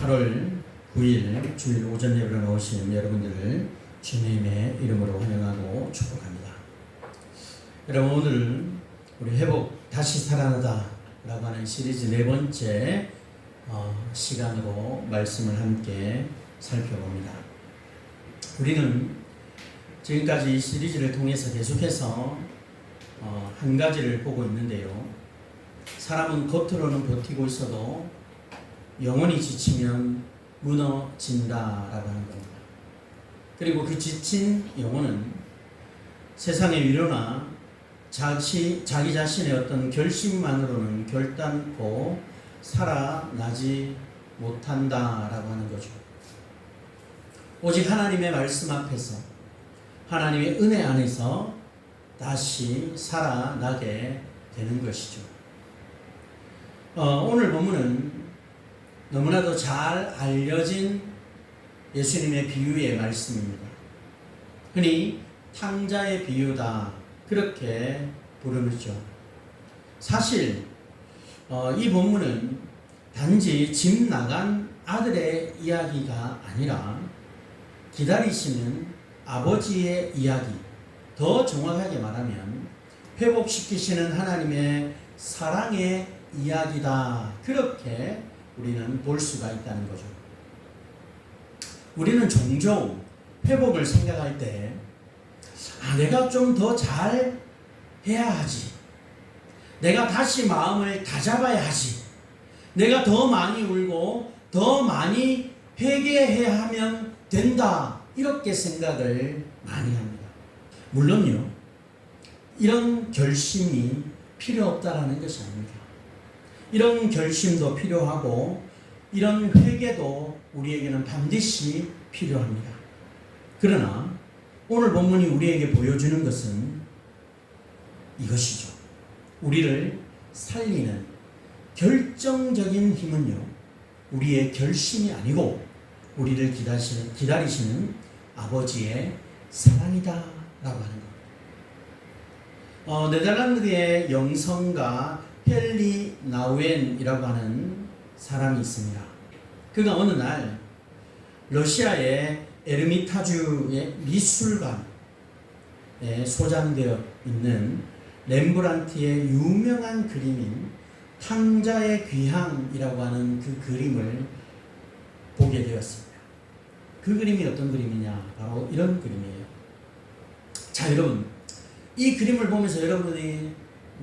8월 9일 주일 오전 예배로 나오신 여러분들을 주님의 이름으로 환영하고 축복합니다. 여러분, 오늘 우리 회복 다시 살아나다 라고 하는 시리즈 네 번째 시간으로 말씀을 함께 살펴봅니다. 우리는 지금까지 이 시리즈를 통해서 계속해서 한 가지를 보고 있는데요. 사람은 겉으로는 버티고 있어도 영혼이 지치면 무너진다라고 하는 겁니다. 그리고 그 지친 영혼은 세상의 위로나 자기 자신의 어떤 결심만으로는 결단코 살아나지 못한다라고 하는 거죠. 오직 하나님의 말씀 앞에서, 하나님의 은혜 안에서 다시 살아나게 되는 것이죠. 오늘 본문은 너무나도 잘 알려진 예수님의 비유의 말씀입니다. 흔히 탕자의 비유다, 그렇게 부르죠. 사실 이 본문은 단지 집 나간 아들의 이야기가 아니라 기다리시는 아버지의 이야기, 더 정확하게 말하면 회복시키시는 하나님의 사랑의 이야기다, 그렇게 우리는 볼 수가 있다는 거죠. 우리는 종종 회복을 생각할 때 내가 좀 더 잘 해야 하지, 내가 다시 마음을 다잡아야 하지, 내가 더 많이 울고 더 많이 회개해야 하면 된다, 이렇게 생각을 많이 합니다. 물론요, 이런 결심이 필요 없다라는 것이 아닙니다. 이런 결심도 필요하고 이런 회개도 우리에게는 반드시 필요합니다. 그러나 오늘 본문이 우리에게 보여주는 것은 이것이죠. 우리를 살리는 결정적인 힘은요, 우리의 결심이 아니고 우리를 기다리시는 아버지의 사랑이다 라고 하는 것. 네덜란드의 영성가 헨리 나우엔이라고 하는 사람이 있습니다. 그가 어느 날 러시아의 에르미타주의 미술관에 소장되어 있는 렘브란트의 유명한 그림인 탕자의 귀향이라고 하는 그 그림을 보게 되었습니다. 그 그림이 어떤 그림이냐? 바로 이런 그림이에요. 자, 여러분, 이 그림을 보면서 여러분이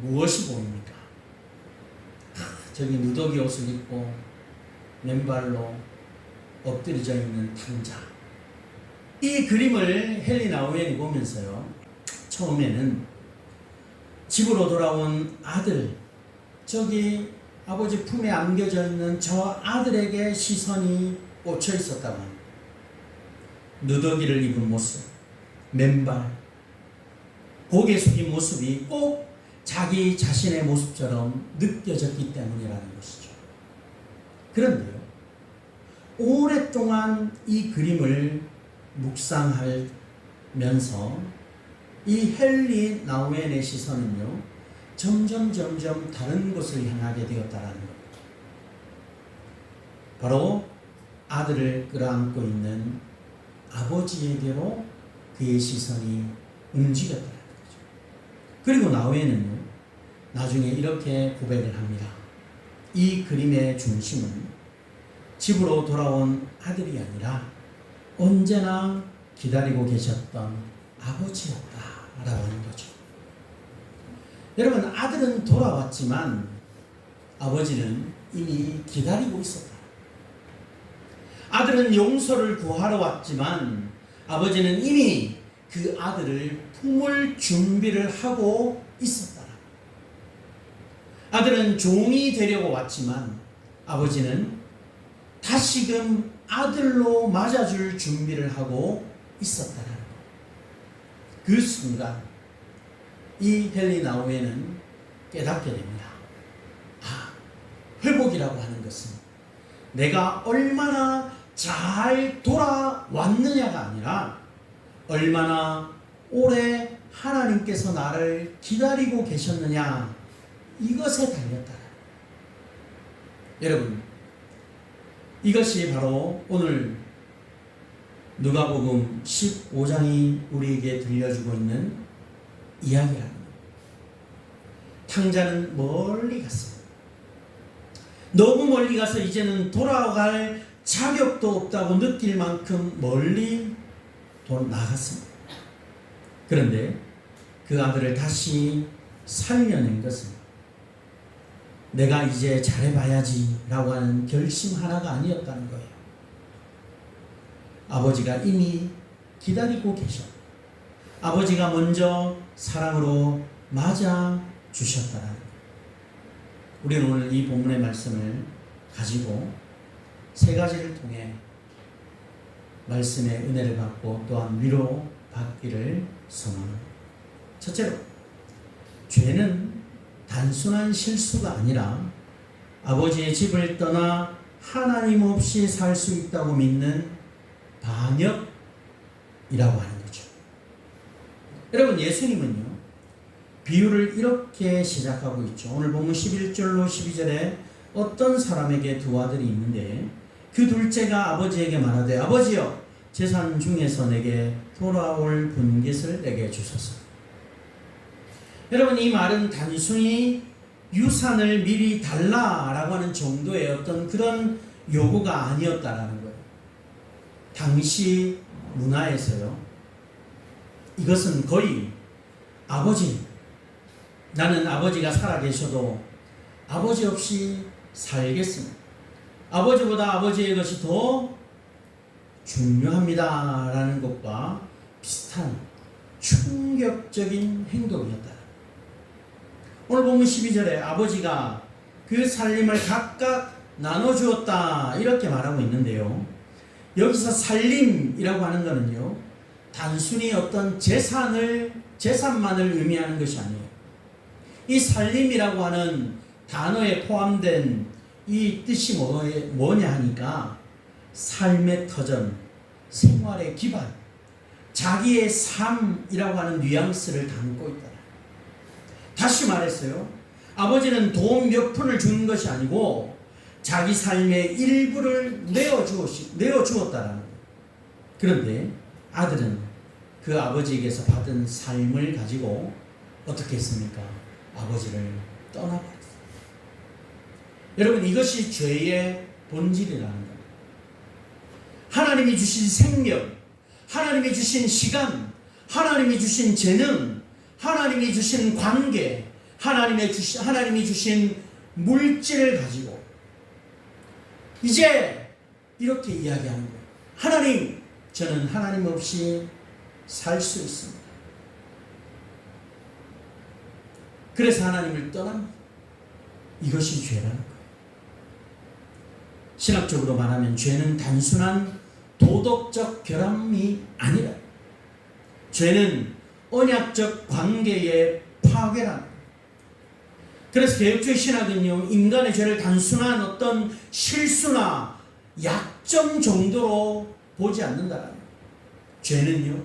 무엇이 보입니까? 저기 누더기 옷을 입고 맨발로 엎드려져 있는 탕자. 이 그림을 헨리 나우엔이 보면서요, 처음에는 집으로 돌아온 아들, 저기 아버지 품에 안겨져 있는 저 아들에게 시선이 꽂혀 있었다고 합니다. 누더기를 입은 모습, 맨발, 고개 숙인 모습이 꼭 자기 자신의 모습처럼 느껴졌기 때문이라는 것이죠. 그런데요, 오랫동안 이 그림을 묵상하면서 이 헨리 나우엔의 시선은요, 점점 다른 곳을 향하게 되었다라는 겁니다. 바로 아들을 끌어안고 있는 아버지에게로 그의 시선이 움직였다는 거죠. 그리고 나우엔은요, 나중에 이렇게 고백을 합니다. 이 그림의 중심은 집으로 돌아온 아들이 아니라 언제나 기다리고 계셨던 아버지였다라고 하는 거죠. 여러분, 아들은 돌아왔지만 아버지는 이미 기다리고 있었다. 아들은 용서를 구하러 왔지만 아버지는 이미 그 아들을 품을 준비를 하고 있었다. 아들은 종이 되려고 왔지만 아버지는 다시금 아들로 맞아줄 준비를 하고 있었다는 것. 그 순간 이 헨리 나우엔은 깨닫게 됩니다. 회복이라고 하는 것은 내가 얼마나 잘 돌아왔느냐가 아니라 얼마나 오래 하나님께서 나를 기다리고 계셨느냐, 이것에 달렸다. 여러분, 이것이 바로 오늘 누가복음 15장이 우리에게 들려주고 있는 이야기라는 거예요. 탕자는 멀리 갔어요. 너무 멀리 가서 이제는 돌아갈 자격도 없다고 느낄 만큼 멀리 나갔습니다. 그런데 그 아들을 다시 살려낸 것은 내가 이제 잘해봐야지 라고 하는 결심 하나가 아니었다는 거예요. 아버지가 이미 기다리고 계셔. 아버지가 먼저 사랑으로 맞아 주셨다는 거예요. 우리는 오늘 이 본문의 말씀을 가지고 세 가지를 통해 말씀의 은혜를 받고 또한 위로 받기를 소망합니다. 첫째로, 죄는 단순한 실수가 아니라 아버지의 집을 떠나 하나님 없이 살 수 있다고 믿는 반역이라고 하는 거죠. 여러분, 예수님은요 비유를 이렇게 시작하고 있죠. 오늘 보면 11절로 12절에 어떤 사람에게 두 아들이 있는데 그 둘째가 아버지에게 말하되 아버지여 재산 중에서 내게 돌아올 분깃을 내게 주소서. 여러분, 이 말은 단순히 유산을 미리 달라라고 하는 정도의 어떤 그런 요구가 아니었다라는 거예요. 당시 문화에서요 이것은 거의 아버지, 나는 아버지가 살아계셔도 아버지 없이 살겠습니다. 아버지보다 아버지의 것이 더 중요합니다 라는 것과 비슷한 충격적인 행동이었다. 오늘 보면 12절에 아버지가 그 살림을 각각 나눠주었다 이렇게 말하고 있는데요, 여기서 살림이라고 하는 것은요 단순히 어떤 재산만을 의미하는 것이 아니에요. 이 살림이라고 하는 단어에 포함된 이 뜻이 뭐냐 하니까 삶의 터전, 생활의 기반, 자기의 삶이라고 하는 뉘앙스를 담고 있다. 다시 말했어요. 아버지는 돈 몇 푼을 주는 것이 아니고 자기 삶의 일부를 내어주었다라는 거예요. 그런데 아들은 그 아버지에게서 받은 삶을 가지고 어떻게 했습니까? 아버지를 떠나버렸어요. 여러분, 이것이 죄의 본질이라는 거예요. 하나님이 주신 생명, 하나님이 주신 시간, 하나님이 주신 재능, 하나님이 주신 관계, 하나님이 주신 물질을 가지고 이제 이렇게 이야기하는 거예요. 하나님, 저는 하나님 없이 살 수 있습니다. 그래서 하나님을 떠납니다. 이것이 죄라는 거예요. 신학적으로 말하면 죄는 단순한 도덕적 결함이 아니라 죄는 언약적 관계의 파괴라는 거예요. 그래서 개혁주의 신학은요 인간의 죄를 단순한 어떤 실수나 약점 정도로 보지 않는다는 거예요. 죄는요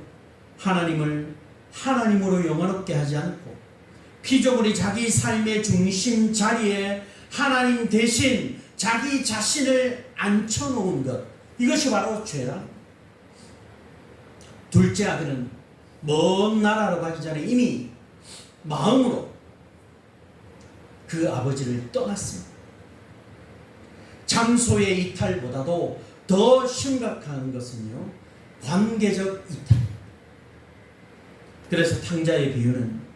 하나님을 하나님으로 영화롭게 하지 않고 피조물이 자기 삶의 중심 자리에 하나님 대신 자기 자신을 앉혀놓은 것, 이것이 바로 죄라. 둘째 아들은 먼 나라로 가기 전에 이미 마음으로 그 아버지를 떠났습니다. 장소의 이탈보다도 더 심각한 것은요 관계적 이탈. 그래서 탕자의 비유는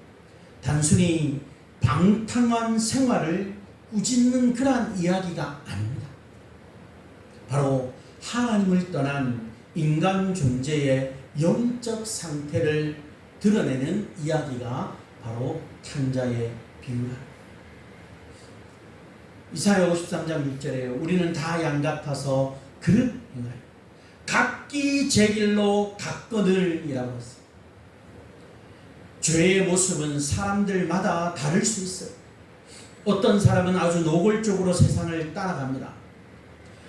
단순히 방탕한 생활을 꾸짖는 그러한 이야기가 아닙니다. 바로 하나님을 떠난 인간 존재의 영적 상태를 드러내는 이야기가 바로 탕자의 비유다. 이사야 53장 6절에 우리는 다 양 같아서 그릇 행하여 각기 제 길로 갔거늘이라고 했어요. 죄의 모습은 사람들마다 다를 수 있어요. 어떤 사람은 아주 노골적으로 세상을 따라갑니다.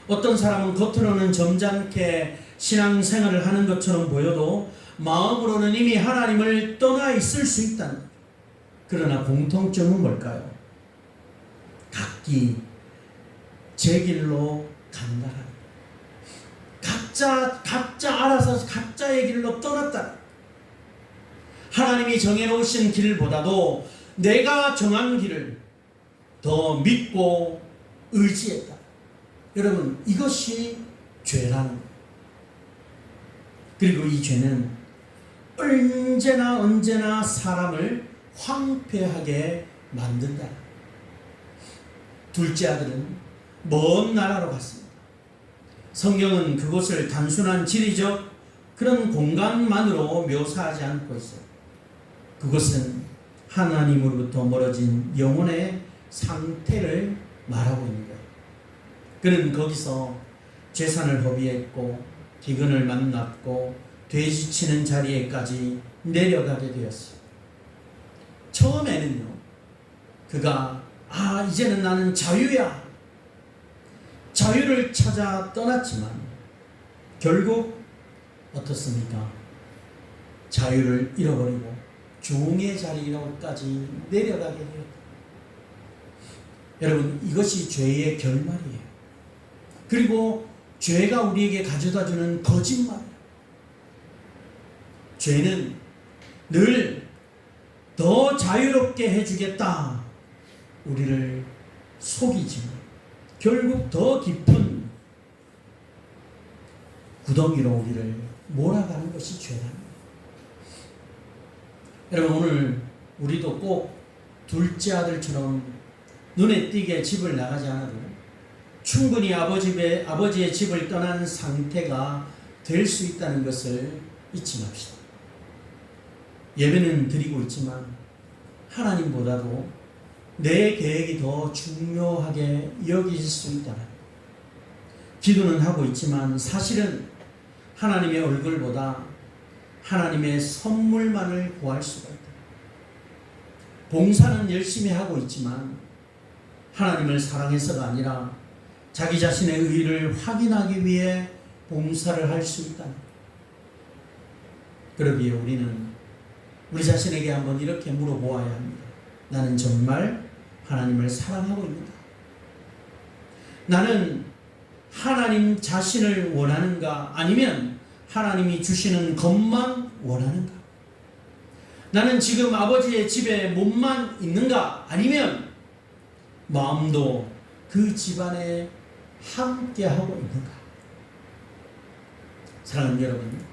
어떤 사람은 겉으로는 점잖게 신앙생활을 하는 것처럼 보여도 마음으로는 이미 하나님을 떠나 있을 수 있다는 거예요. 그러나 공통점은 뭘까요? 각기 제 길로 간다라는 거예요. 각자 알아서 각자의 길로 떠났다. 하나님이 정해놓으신 길보다도 내가 정한 길을 더 믿고 의지했다. 여러분, 이것이 죄라는 거예요. 그리고 이 죄는 언제나 사람을 황폐하게 만든다. 둘째 아들은 먼 나라로 갔습니다. 성경은 그곳을 단순한 지리적 그런 공간만으로 묘사하지 않고 있어요. 그것은 하나님으로부터 멀어진 영혼의 상태를 말하고 있는 거예요. 그는 거기서 재산을 허비했고 기근을 만났고 돼지치는 자리에까지 내려가게 되었어요. 처음에는요, 그가 이제는 나는 자유야, 자유를 찾아 떠났지만 결국 어떻습니까? 자유를 잃어버리고 종의 자리로까지 내려가게 되었다. 여러분, 이것이 죄의 결말이에요. 그리고 죄가 우리에게 가져다주는 거짓말이에요. 죄는 늘 더 자유롭게 해주겠다, 우리를 속이지만 결국 더 깊은 구덩이로 우리를 몰아가는 것이 죄랍니다. 여러분, 오늘 우리도 꼭 둘째 아들처럼 눈에 띄게 집을 나가지 않아도 충분히 아버지의 집을 떠난 상태가 될 수 있다는 것을 잊지 맙시다. 예배는 드리고 있지만 하나님보다도 내 계획이 더 중요하게 여길 수 있다. 기도는 하고 있지만 사실은 하나님의 얼굴보다 하나님의 선물만을 구할 수가 있다. 봉사는 열심히 하고 있지만 하나님을 사랑해서가 아니라 자기 자신의 의의를 확인하기 위해 봉사를 할 수 있다. 그러기에 우리는 우리 자신에게 한번 이렇게 물어보아야 합니다. 나는 정말 하나님을 사랑하고 있는가? 나는 하나님 자신을 원하는가? 아니면 하나님이 주시는 것만 원하는가? 나는 지금 아버지의 집에 몸만 있는가? 아니면 마음도 그 집안에 함께하고 있는가? 사랑하는 여러분,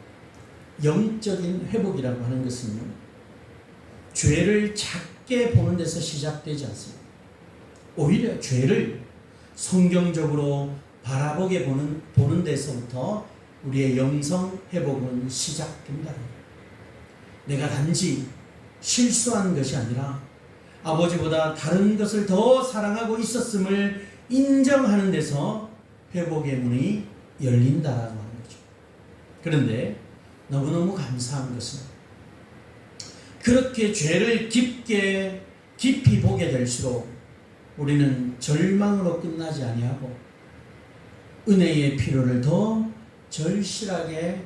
영적인 회복이라고 하는 것은요, 죄를 작게 보는 데서 시작되지 않습니다. 오히려 죄를 성경적으로 바라보게 보는 데서부터 우리의 영성 회복은 시작됩니다. 내가 단지 실수한 것이 아니라 아버지보다 다른 것을 더 사랑하고 있었음을 인정하는 데서 회복의 문이 열린다라고 하는 거죠. 그런데 너무너무 감사한 것은 그렇게 죄를 깊이 보게 될수록 우리는 절망으로 끝나지 아니하고 은혜의 필요를 더 절실하게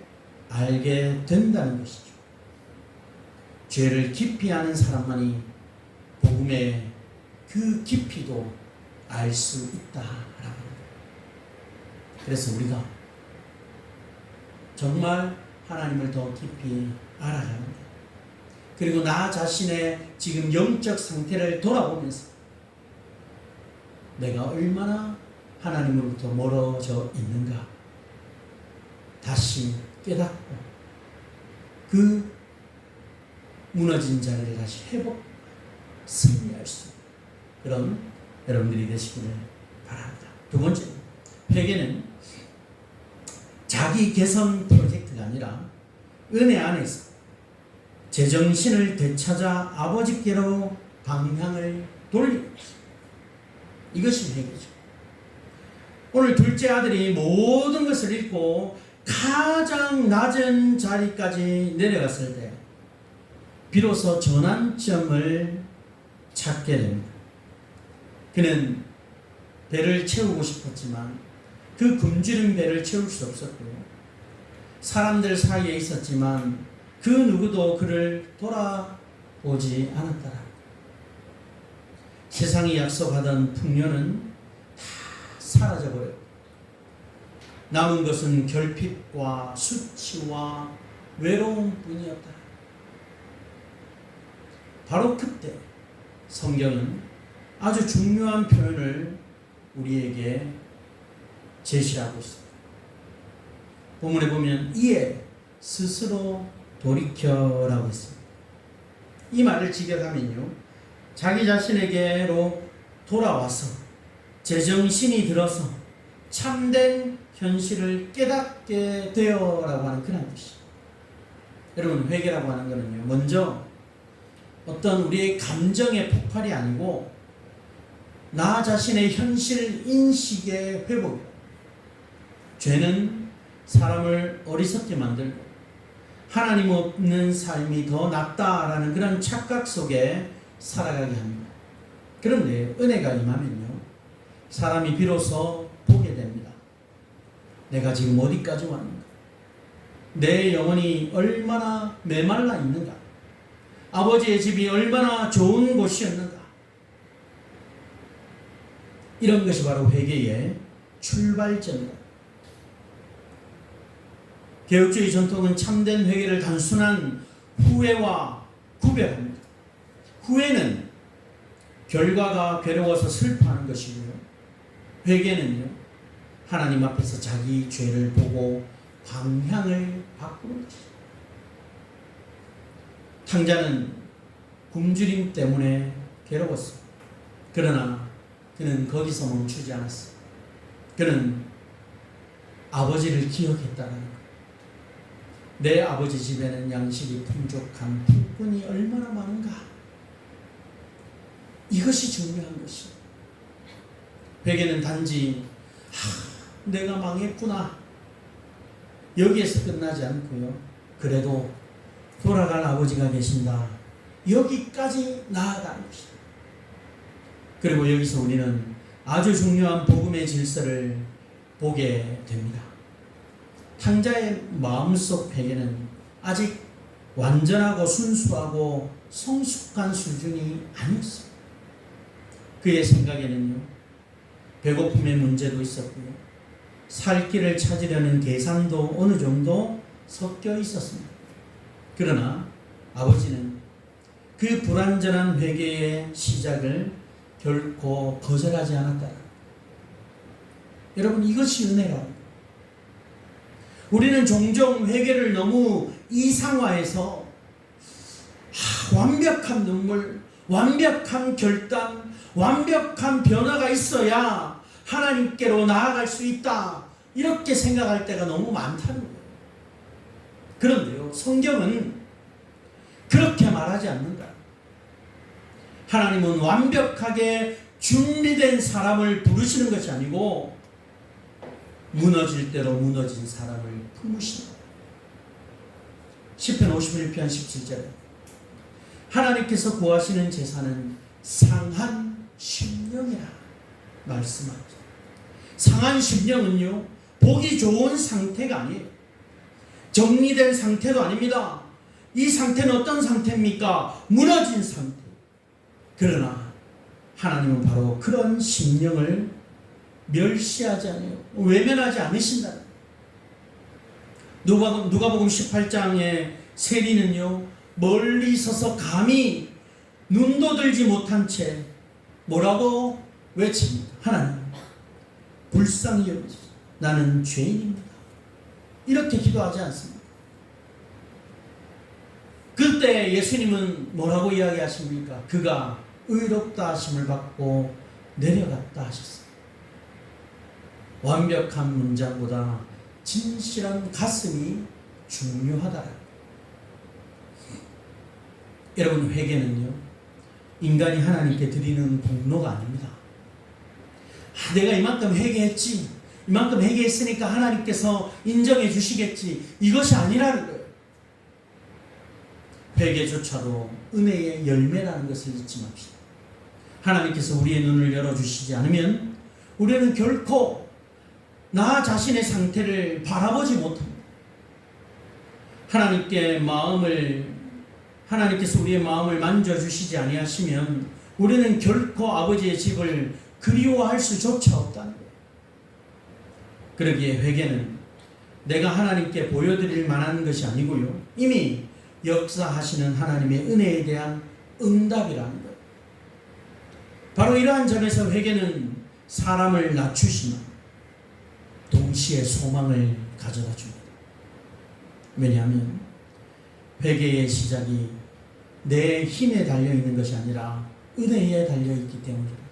알게 된다는 것이죠. 죄를 깊이 아는 사람만이 복음의 그 깊이도 알 수 있다라고 합니다. 그래서 우리가 정말 하나님을 더 깊이 알아갑니다. 그리고 나 자신의 지금 영적 상태를 돌아보면서 내가 얼마나 하나님으로부터 멀어져 있는가 다시 깨닫고 그 무너진 자리를 다시 승리할 수 있는 그런 여러분들이 되시기를 바랍니다. 두 번째, 회개는 자기 개선 프로젝트가 아니라 은혜 안에서 제정신을 되찾아 아버지께로 방향을 돌리는 것입니다. 이것이 회개죠. 오늘 둘째 아들이 모든 것을 잃고 가장 낮은 자리까지 내려갔을 때 비로소 전환점을 찾게 됩니다. 그는 배를 채우고 싶었지만 그 굶주린 배를 채울 수 없었고요. 사람들 사이에 있었지만 그 누구도 그를 돌아보지 않았더라. 세상이 약속하던 풍요는 다 사라져버렸고 남은 것은 결핍과 수치와 외로움뿐이었다. 바로 그때 성경은 아주 중요한 표현을 우리에게 제시하고 있습니다. 본문에 보면 이에 스스로 돌이켜라고 했습니다. 이 말을 직역하면요, 자기 자신에게로 돌아와서 제정신이 들어서 참된 현실을 깨닫게 되어라고 하는 그런 뜻이에요. 여러분, 회개라고 하는 것은요, 먼저 어떤 우리의 감정의 폭발이 아니고 나 자신의 현실 인식의 회복이에요. 죄는 사람을 어리석게 만들고 하나님 없는 삶이 더 낫다라는 그런 착각 속에 살아가게 합니다. 그런데 은혜가 임하면요, 사람이 비로소 보게 됩니다. 내가 지금 어디까지 왔는가? 내 영혼이 얼마나 메말라 있는가? 아버지의 집이 얼마나 좋은 곳이었는가? 이런 것이 바로 회개의 출발점이다. 개혁주의 전통은 참된 회개를 단순한 후회와 구별합니다. 후회는 결과가 괴로워서 슬퍼하는 것이고요, 회개는요, 하나님 앞에서 자기 죄를 보고 방향을 바꾸는 것이죠. 탕자는 굶주림 때문에 괴로웠습니다. 그러나 그는 거기서 멈추지 않았습니다. 그는 아버지를 기억했다는 것. 내 아버지 집에는 양식이 풍족한 품꾼이 얼마나 많은가. 이것이 중요한 것이에요. 회개는 단지 내가 망했구나, 여기에서 끝나지 않고요, 그래도 돌아갈 아버지가 계신다, 여기까지 나아가는 것이다. 그리고 여기서 우리는 아주 중요한 복음의 질서를 보게 됩니다. 탕자의 마음속 회개는 아직 완전하고 순수하고 성숙한 수준이 아니었어요. 그의 생각에는요, 배고픔의 문제도 있었고요, 살 길을 찾으려는 계산도 어느 정도 섞여 있었습니다. 그러나 아버지는 그 불완전한 회개의 시작을 결코 거절하지 않았다. 여러분, 이것이 은혜라고. 우리는 종종 회개를 너무 이상화해서 완벽한 눈물, 완벽한 결단, 완벽한 변화가 있어야 하나님께로 나아갈 수 있다, 이렇게 생각할 때가 너무 많다는 거예요. 그런데요, 성경은 그렇게 말하지 않는다. 하나님은 완벽하게 준비된 사람을 부르시는 것이 아니고 무너질 대로 무너진 사람을 품으신다. 시편 51편 17절에 하나님께서 구하시는 제사는 상한 심령이라 말씀하죠. 상한 심령은요, 보기 좋은 상태가 아니에요. 정리된 상태도 아닙니다. 이 상태는 어떤 상태입니까? 무너진 상태. 그러나 하나님은 바로 그런 심령을 멸시하지 않아요. 외면하지 않으신다. 누가복음 18장의 세리는요, 멀리 서서 감히 눈도 들지 못한 채 뭐라고 외칩니다. 하나님, 불쌍히 여기소서. 나는 죄인입니다. 이렇게 기도하지 않습니다. 그때 예수님은 뭐라고 이야기하십니까? 그가 의롭다 하심을 받고 내려갔다 하셨습니다. 완벽한 문장보다 진실한 가슴이 중요하다. 여러분, 회개는요, 인간이 하나님께 드리는 공로가 아닙니다. 내가 이만큼 회개했지, 이만큼 회개했으니까 하나님께서 인정해 주시겠지, 이것이 아니라는 거예요. 회개조차도 은혜의 열매라는 것을 잊지 맙시다. 하나님께서 우리의 눈을 열어주시지 않으면 우리는 결코 나 자신의 상태를 바라보지 못합니다. 하나님께서 우리의 마음을 만져주시지 아니하시면 우리는 결코 아버지의 집을 그리워할 수조차 없다는 거예요. 그러기에 회개는 내가 하나님께 보여드릴 만한 것이 아니고요, 이미 역사하시는 하나님의 은혜에 대한 응답이라는 것. 바로 이러한 점에서 회개는 사람을 낮추시나 동시에 소망을 가져다 줍니다. 왜냐하면 회개의 시작이 내 힘에 달려있는 것이 아니라 은혜에 달려있기 때문입니다.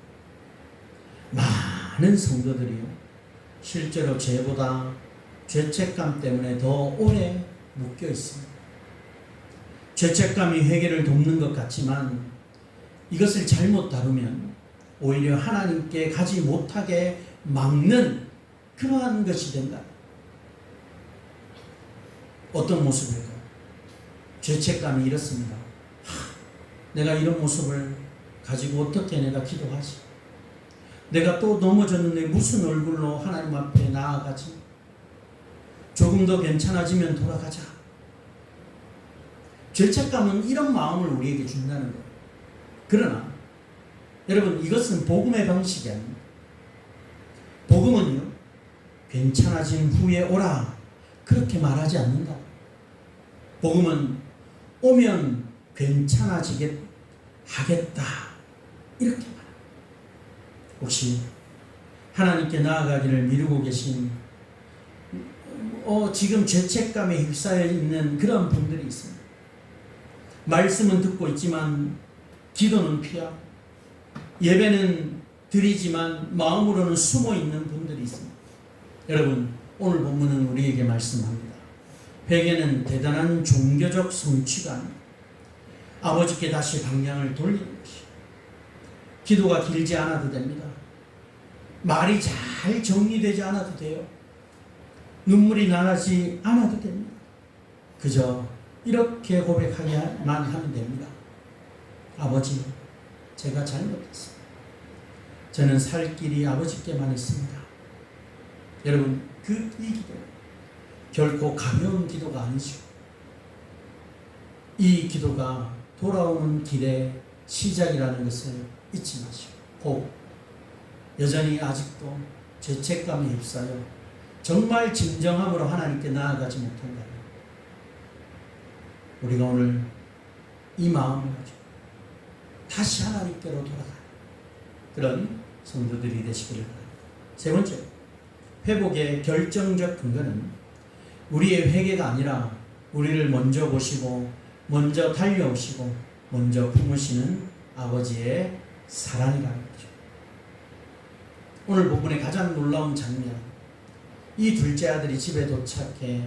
많은 성도들이요, 실제로 죄보다 죄책감 때문에 더 오래 묶여 있습니다. 죄책감이 회개를 돕는 것 같지만 이것을 잘못 다루면 오히려 하나님께 가지 못하게 막는 그러한 것이 된다. 어떤 모습일까요? 죄책감이 이렇습니다. 내가 이런 모습을 가지고 어떻게 내가 기도하지? 내가 또 넘어졌는데 무슨 얼굴로 하나님 앞에 나아가지? 조금 더 괜찮아지면 돌아가자. 죄책감은 이런 마음을 우리에게 준다는 거예요. 그러나 여러분, 이것은 복음의 방식이 아닙니다. 복음은요, 괜찮아진 후에 오라 그렇게 말하지 않는다. 복음은 오면 괜찮아지게 하겠다 이렇게 말합니다. 혹시 하나님께 나아가기를 미루고 계신 지금 죄책감에 휩싸여 있는 그런 분들이 있습니다. 말씀은 듣고 있지만 기도는 피하고 예배는 드리지만 마음으로는 숨어 있는 분들이 있습니다. 여러분, 오늘 본문은 우리에게 말씀합니다. 회개는 대단한 종교적 성취가 아닙니다. 아버지께 다시 방향을 돌리는 것이. 기도가 길지 않아도 됩니다. 말이 잘 정리되지 않아도 돼요. 눈물이 나지 않아도 됩니다. 그저 이렇게 고백하기만 하면 됩니다. 아버지, 제가 잘못했습니다. 저는 살 길이 아버지께만 있습니다. 여러분, 이 기도 결코 가벼운 기도가 아니죠. 이 기도가 돌아오는 길의 시작이라는 것을 잊지 마시고, 혹 여전히 아직도 죄책감에 휩싸여 정말 진정함으로 하나님께 나아가지 못한다면 우리가 오늘 이 마음을 가지고 다시 하나님께로 돌아가는 그런 성도들이 되시기를 바랍니다. 세 번째, 회복의 결정적 근거는 우리의 회개가 아니라 우리를 먼저 보시고 먼저 달려오시고 먼저 품으시는 아버지의 사랑이라는 거죠. 오늘 본문의 가장 놀라운 장면, 이 둘째 아들이 집에 도착해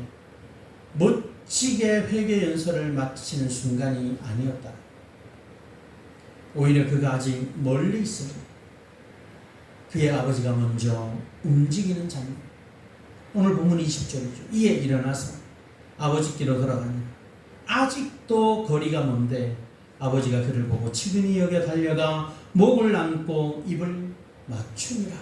멋지게 회개 연설을 마치는 순간이 아니었다. 오히려 그가 아직 멀리 있을 때 그의 아버지가 먼저 움직이는 장면. 오늘 본문 20절이죠. 이에 일어나서 아버지께로 돌아갑니다. 아직도 거리가 먼데 아버지가 그를 보고 측은히 여겨 달려가 목을 안고 입을 맞추니라.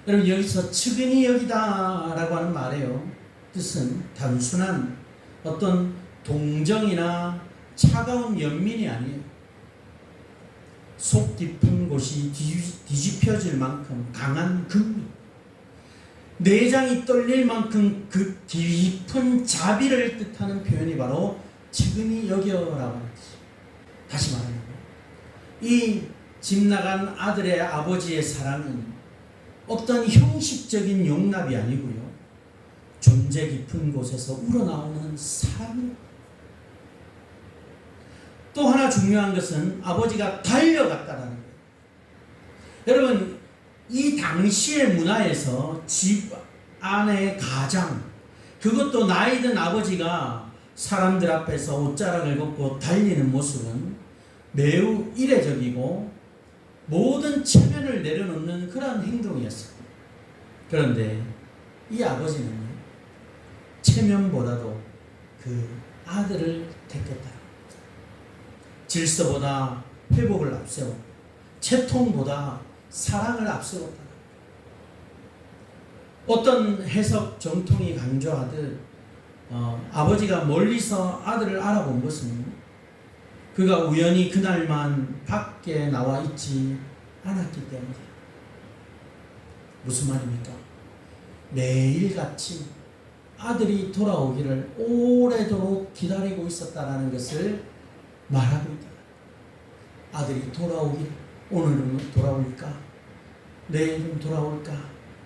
여러분, 여기서 측은히 여기다 라고 하는 말이에요. 뜻은 단순한 어떤 동정이나 차가운 연민이 아니에요. 속 깊은 곳이 뒤집혀질 만큼 강한 긍미, 내장이 떨릴 만큼 그 깊은 자비를 뜻하는 표현이 바로 측은히 여겨라고 하는 것이죠. 다시 말하면 이 집 나간 아들의 아버지의 사랑은 어떤 형식적인 용납이 아니고요, 존재 깊은 곳에서 우러나오는 사랑입니다. 또 하나 중요한 것은 아버지가 달려갔다라는 거예요. 여러분, 이 당시의 문화에서 집 안의 가장, 그것도 나이 든 아버지가 사람들 앞에서 옷자락을 벗고 달리는 모습은 매우 이례적이고 모든 체면을 내려놓는 그런 행동이었어요. 그런데 이 아버지는 체면보다도 그 아들을 택했다. 질서보다 회복을 앞세워 채통보다 사랑을 앞세웠다. 어떤 해석 정통이 강조하듯 아버지가 멀리서 아들을 알아본 것은 그가 우연히 그날만 밖에 나와 있지 않았기 때문이다. 무슨 말입니까? 매일같이 아들이 돌아오기를 오래도록 기다리고 있었다라는 것을 말하고 있다. 아들이 돌아오기를, 오늘은 돌아올까? 내일은 돌아올까?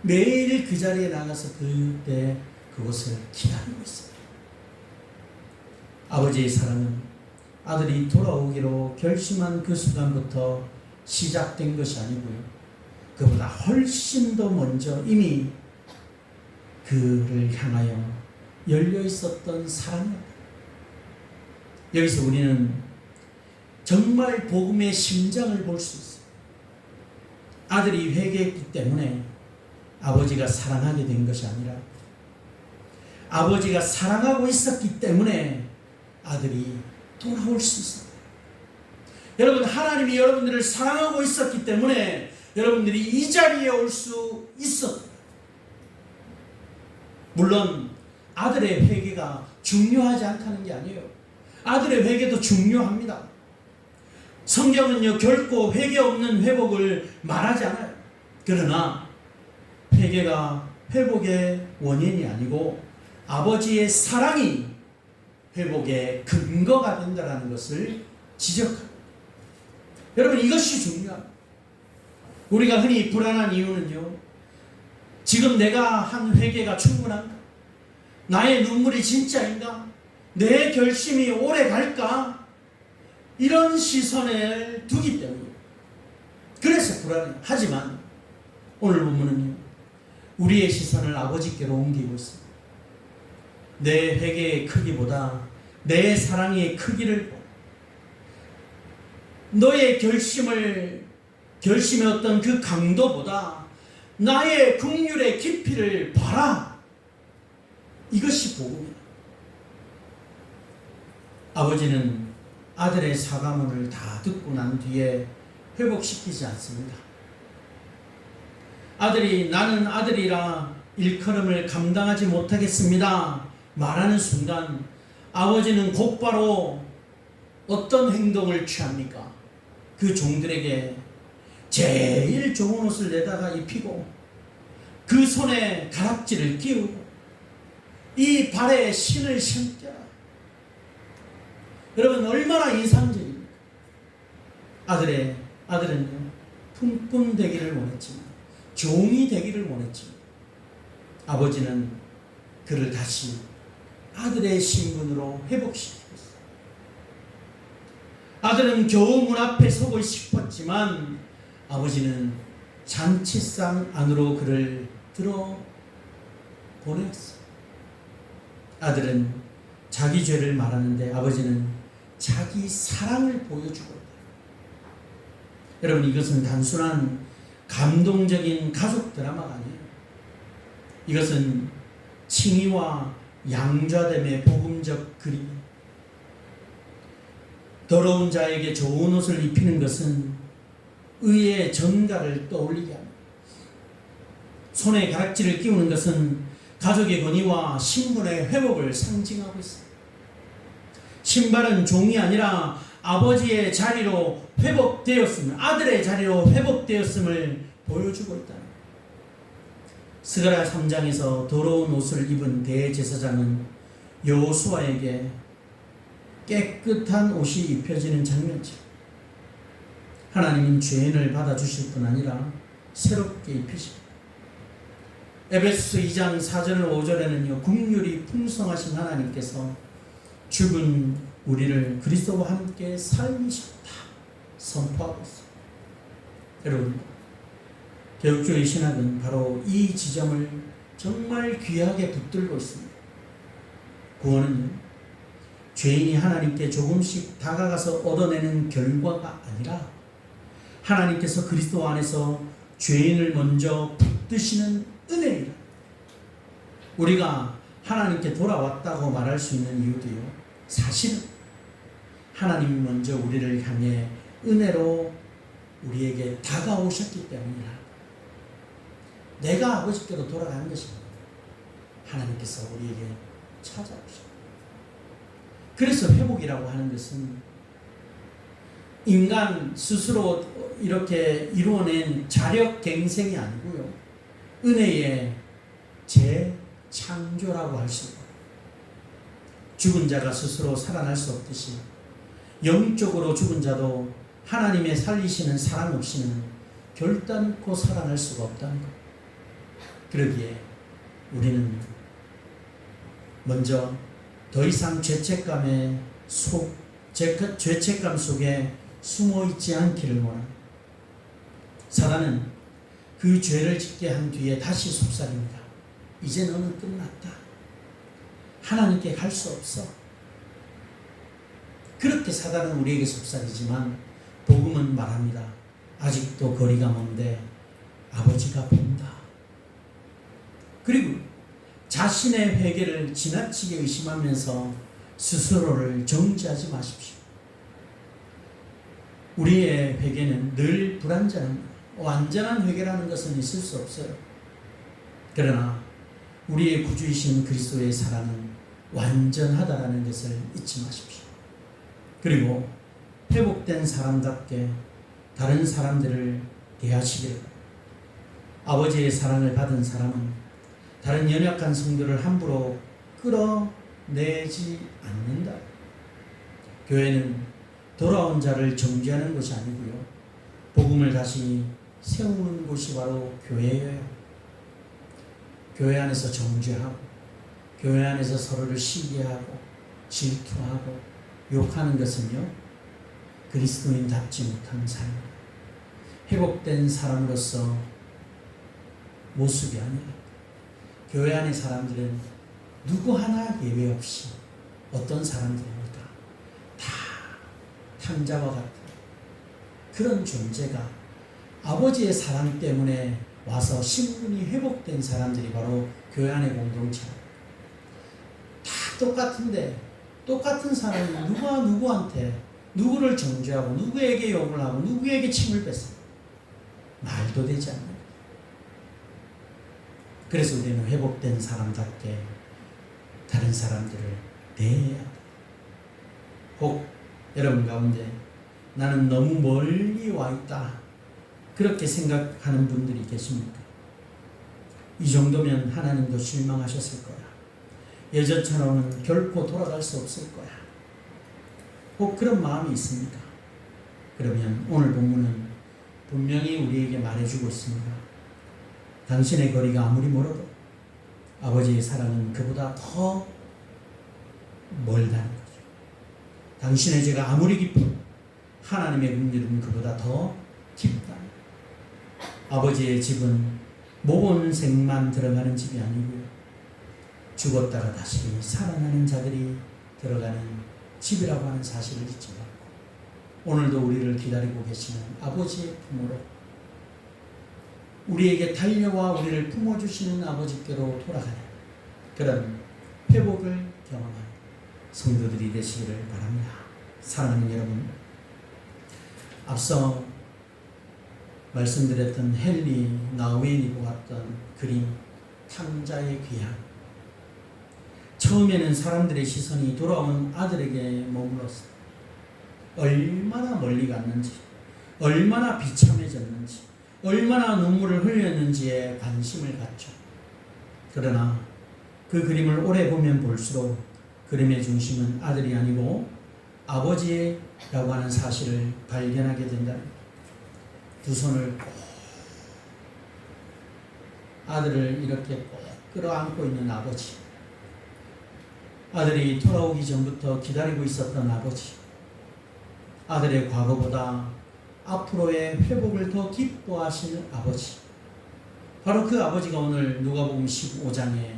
매일 그 자리에 나가서 그때 그것을 기다리고 있습니다. 아버지의 사랑은 아들이 돌아오기로 결심한 그 순간부터 시작된 것이 아니고요. 그보다 훨씬 더 먼저 이미 그를 향하여 열려 있었던 사랑입니다. 여기서 우리는 정말 복음의 심장을 볼 수 있어요. 아들이 회개했기 때문에 아버지가 사랑하게 된 것이 아니라 아버지가 사랑하고 있었기 때문에 아들이 돌아올 수 있어요. 여러분, 하나님이 여러분들을 사랑하고 있었기 때문에 여러분들이 이 자리에 올 수 있었어요. 물론 아들의 회개가 중요하지 않다는 게 아니에요. 아들의 회개도 중요합니다. 성경은요, 결코 회개 없는 회복을 말하지 않아요. 그러나 회개가 회복의 원인이 아니고 아버지의 사랑이 회복의 근거가 된다는 것을 지적합니다. 여러분, 이것이 중요합니다. 우리가 흔히 불안한 이유는요, 지금 내가 한 회개가 충분한가? 나의 눈물이 진짜인가? 내 결심이 오래 갈까? 이런 시선을 두기 때문이에요. 그래서 불안해요. 하지만 오늘 본문은요, 우리의 시선을 아버지께로 옮기고 있습니다. 내 회개의 크기보다 내 사랑의 크기를 봐. 너의 결심의 어떤 그 강도보다 나의 긍휼의 깊이를 봐라. 이것이 복음이다. 아버지는 아들의 사과문을 다 듣고 난 뒤에 회복시키지 않습니다. 아들이 나는 아들이라 일컬음을 감당하지 못하겠습니다 말하는 순간 아버지는 곧바로 어떤 행동을 취합니까? 그 종들에게 제일 좋은 옷을 내다가 입히고 그 손에 가락지를 끼우고 이 발에 신을 신겨라. 여러분, 얼마나 인상적입니까? 아들은요, 품꾼 되기를 원했지만, 종이 되기를 원했지만, 아버지는 그를 다시 아들의 신분으로 회복시키겠어요. 아들은 겨우 문 앞에 서고 싶었지만 아버지는 잔치상 안으로 그를 들어 보냈어요. 아들은 자기 죄를 말하는데 아버지는 자기 사랑을 보여주고 있다. 여러분, 이것은 단순한 감동적인 가족 드라마가 아니에요. 이것은 칭의와 양좌됨의 복음적 그림. 더러운 자에게 좋은 옷을 입히는 것은 의의 전가를 떠올리게 합니다. 손에 가락지를 끼우는 것은 가족의 권위와 신분의 회복을 상징하고 있습니다. 신발은 종이 아니라 아버지의 자리로 회복되었음을, 아들의 자리로 회복되었음을 보여주고 있다. 스가랴 3장에서 더러운 옷을 입은 대제사장은 여호수아에게 깨끗한 옷이 입혀지는 장면처럼 하나님은 죄인을 받아주실 뿐 아니라 새롭게 입히십니다. 에베소서 2장 4절 5절에는요, 긍휼이 풍성하신 하나님께서 죽은 우리를 그리스도와 함께 살리셨다 선포하고 있습니다. 여러분, 개혁주의 신학은 바로 이 지점을 정말 귀하게 붙들고 있습니다. 구원은요, 죄인이 하나님께 조금씩 다가가서 얻어내는 결과가 아니라 하나님께서 그리스도 안에서 죄인을 먼저 붙드시는 은혜이다. 우리가 하나님께 돌아왔다고 말할 수 있는 이유도요, 사실은 하나님이 먼저 우리를 향해 은혜로 우리에게 다가오셨기 때문이라. 내가 아버지께로 돌아가는 것이 아니라 하나님께서 우리에게 찾아오셨다. 그래서 회복이라고 하는 것은 인간 스스로 이렇게 이루어낸 자력갱생이 아니고요, 은혜의 재창조라고 할 수 있고, 죽은 자가 스스로 살아날 수 없듯이 영적으로 죽은 자도 하나님의 살리시는 사랑 없이는 결단코 살아날 수가 없다는 것. 그러기에 우리는 먼저 더 이상 죄책감 속에 숨어 있지 않기를 원합니다. 사단은 그 죄를 짓게 한 뒤에 다시 속삭입니다. 이제 너는 끝났다. 하나님께 갈 수 없어. 그렇게 사단은 우리에게 속삭이지만 복음은 말합니다. 아직도 거리가 먼데 아버지가 본다. 그리고 자신의 회개를 지나치게 의심하면서 스스로를 정죄하지 마십시오. 우리의 회개는 늘 불완전합니다. 완전한 회개라는 것은 있을 수 없어요. 그러나 우리의 구주이신 그리스도의 사랑은 완전하다라는 것을 잊지 마십시오. 그리고 회복된 사람답게 다른 사람들을 대하시기를 바랍니다. 아버지의 사랑을 받은 사람은 다른 연약한 성도를 함부로 끌어내지 않는다. 교회는 돌아온 자를 정죄하는 것이 아니고요, 복음을 다시 세우는 곳이 바로 교회예요. 교회 안에서 정죄하고, 교회 안에서 서로를 시기하고 질투하고 욕하는 것은요, 그리스도인답지 못한 삶입니다. 회복된 사람으로서 모습이 아니라 교회 안의 사람들은 누구 하나 예외 없이 어떤 사람들입니까? 다 탕자와 같은 그런 존재가 아버지의 사랑 때문에 와서 신분이 회복된 사람들이 바로 교회 안의 공동체입니다. 다 똑같은데 똑같은 사람이 누가 누구한테 누구를 정죄하고 누구에게 욕을 하고 누구에게 침을 뱉어요. 말도 되지 않는. 그래서 우리는 회복된 사람답게 다른 사람들을 대해야 합니다. 혹 여러분 가운데 나는 너무 멀리 와 있다, 그렇게 생각하는 분들이 계십니까? 이 정도면 하나님도 실망하셨을 거야. 예전처럼은 결코 돌아갈 수 없을 거야. 혹 그런 마음이 있습니까? 그러면 오늘 본문은 분명히 우리에게 말해주고 있습니다. 당신의 거리가 아무리 멀어도 아버지의 사랑은 그보다 더 멀다는 거죠. 당신의 죄가 아무리 깊어도 하나님의 긍휼은 그보다 더 깊다. 아버지의 집은 모본생만 들어가는 집이 아니고요, 죽었다가 다시 살아나는 자들이 들어가는 집이라고 하는 사실을 잊지 말고, 오늘도 우리를 기다리고 계시는 아버지의 품으로, 우리에게 달려와 우리를 품어주시는 아버지께로 돌아가는 그런 회복을 경험하는 성도들이 되시기를 바랍니다. 사랑하는 여러분, 앞서 말씀드렸던 헨리 나우엔이 보았던 그림 탕자의 귀향, 처음에는 사람들의 시선이 돌아온 아들에게 머물렀어요. 얼마나 멀리 갔는지, 얼마나 비참해졌는지, 얼마나 눈물을 흘렸는지에 관심을 갖죠. 그러나 그 그림을 오래 보면 볼수록 그림의 중심은 아들이 아니고 아버지라고 하는 사실을 발견하게 된다. 두 손을 꼭 아들을 이렇게 꼭 끌어안고 있는 아버지, 아들이 돌아오기 전부터 기다리고 있었던 아버지, 아들의 과거보다 앞으로의 회복을 더 기뻐하시는 아버지, 바로 그 아버지가 오늘 누가복음 15장에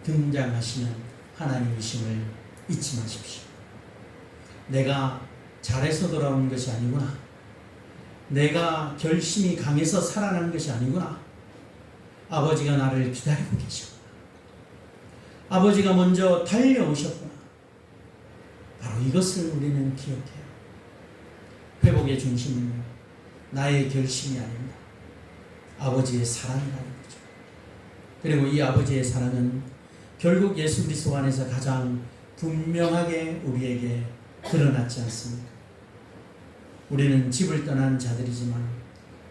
등장하시는 하나님이심을 잊지 마십시오. 내가 잘해서 돌아온 것이 아니구나, 내가 결심이 강해서 살아난 것이 아니구나, 아버지가 나를 기다리고 계셨구나, 아버지가 먼저 달려오셨구나. 바로 이것을 우리는 기억해요. 회복의 중심은 나의 결심이 아닙니다. 아버지의 사랑이라는 거죠. 그리고 이 아버지의 사랑은 결국 예수 그리스도 안에서 가장 분명하게 우리에게 드러났지 않습니까? 우리는 집을 떠난 자들이지만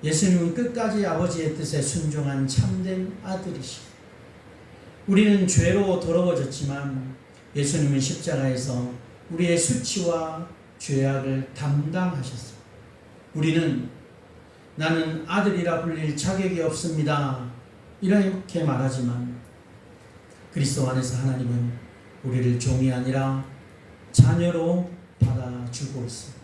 예수님은 끝까지 아버지의 뜻에 순종한 참된 아들이시고, 우리는 죄로 더러워졌지만 예수님은 십자가에서 우리의 수치와 죄악을 담당하셨습니다. 우리는 나는 아들이라 불릴 자격이 없습니다, 이렇게 말하지만 그리스도 안에서 하나님은 우리를 종이 아니라 자녀로 받아주고 있습니다.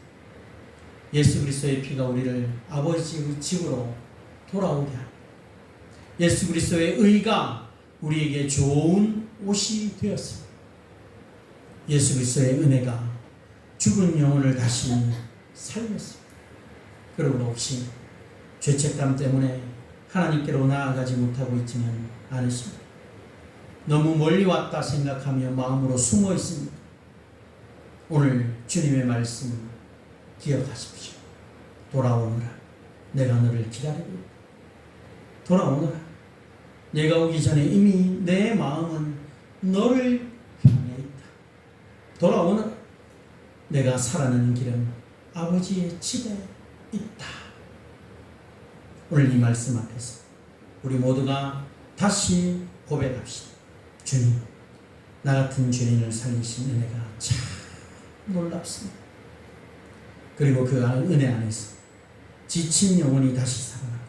예수 그리스도의 피가 우리를 아버지의 집으로 돌아오게 합니다. 예수 그리스도의 의가 우리에게 좋은 옷이 되었습니다. 예수 그리스도의 은혜가 죽은 영혼을 다시 살렸습니다. 그러므로 혹시 죄책감 때문에 하나님께로 나아가지 못하고 있지는 않으십니다. 너무 멀리 왔다 생각하며 마음으로 숨어 있습니다. 오늘 주님의 말씀을 기억하십시오. 돌아오너라, 내가 너를 기다리고 있다. 돌아오너라, 내가 오기 전에 이미 내 마음은 너를 향해 있다. 돌아오너라, 내가 살아가는 길은 아버지의 집에 있다. 오늘 이 말씀 앞에서 우리 모두가 다시 고백합시다. 주님, 나 같은 죄인을 살리신 은혜가 참 놀랍습니다. 그리고 그 은혜 안에서 지친 영혼이 다시 살아나고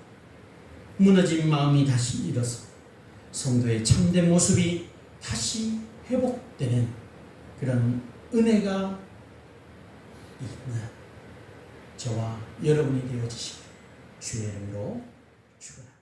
무너진 마음이 다시 일어서 성도의 참된 모습이 다시 회복되는 그런 은혜가 있는 저와 여러분이 되어지시길 주의 이름으로 축원합니다.